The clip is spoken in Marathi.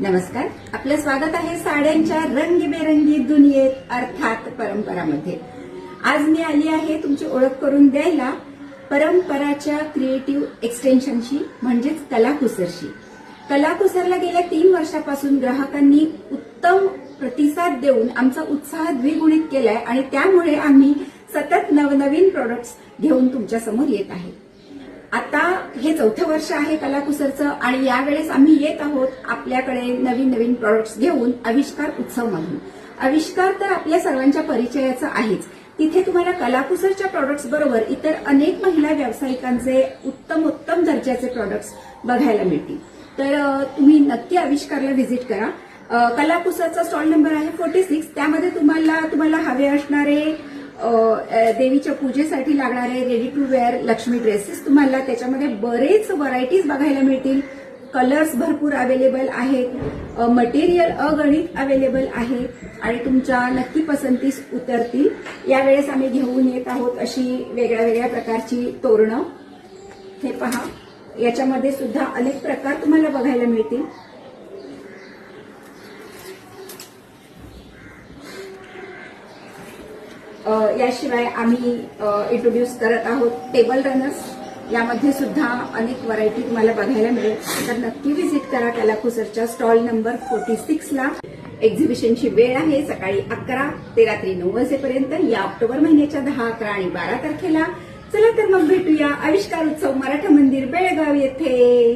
नमस्कार, आपलं स्वागत आहे साड्यांच्या रंगीबेरंगी दुनियेत अर्थात परंपरामध्ये। आज मी आली आहे तुमची ओळख करून द्यायला परंपराच्या क्रिएटिव्ह एक्सटेन्शनशी म्हणजेच कलाकुसरशी। कलाकुसरला गेल्या 3 वर्षापासून ग्राहकांनी उत्तम प्रतिसाद देऊन आमचा उत्साह द्विगुणित केलाय आणि त्यामुळे आम्ही सतत नवनवीन प्रोडक्ट्स घेऊन तुमच्या समोर येत आहे। आता हे 4थं वर्ष आहे कलाकुसरचं आणि यावेळेस आम्ही येत आहोत आपल्याकडे नवीन नवीन प्रोडक्ट्स घेऊन आविष्कार उत्सवमधून। आविष्कार तर आपल्या सर्वांच्या परिचयाचं आहेच, तिथे तुम्हाला कलाकुसरच्या प्रोडक्ट्स बरोबर इतर अनेक महिला व्यावसायिकांचे उत्तम दर्जाचे प्रोडक्ट्स बघायला मिळतील। तर तुम्ही नक्की आविष्कारला व्हिजिट करा। कलाकुसरचा स्टॉल नंबर आहे 46। त्यामध्ये तुम्हाला हवे असणारे देवीच्या पूजेसाठी लागणारे ready to wear Lakshmi dresses तुम्हाला त्याच्यामध्ये बरेच व्हरायटीज बघायला मिळतील। कलर्स भरपूर अवेलेबल आहेत, मटेरियल अगणित अवेलेबल आहे आणि तुमच्या नक्की पसंतीस उतरतील। यावेळेस आम्ही घेऊन येत आहोत अशी वेगळ्या प्रकारची तोरणं। हे पहा, याच्यामध्ये सुद्धा अनेक प्रकार तुम्हाला बघायला मिळतील। याशिवाय आम्ही इंट्रोड्यूस करत आहोत टेबल रनर्स। यामध्ये सुद्धा अनेक व्हरायटी तुम्हाला बघायला मिळेल, तर नक्की व्हिजिट करा कलाकुसरच्या स्टॉल नंबर 46ला। एक्झिबिशनची वेळ आहे सकाळी 11 ते रात्री 9 वाजेपर्यंत या ऑक्टोबर महिन्याच्या 10, 11 आणि 12 तारखेला। चला तर मग भेटूया आविष्कार उत्सव मराठा मंदिर बेळगाव येथे।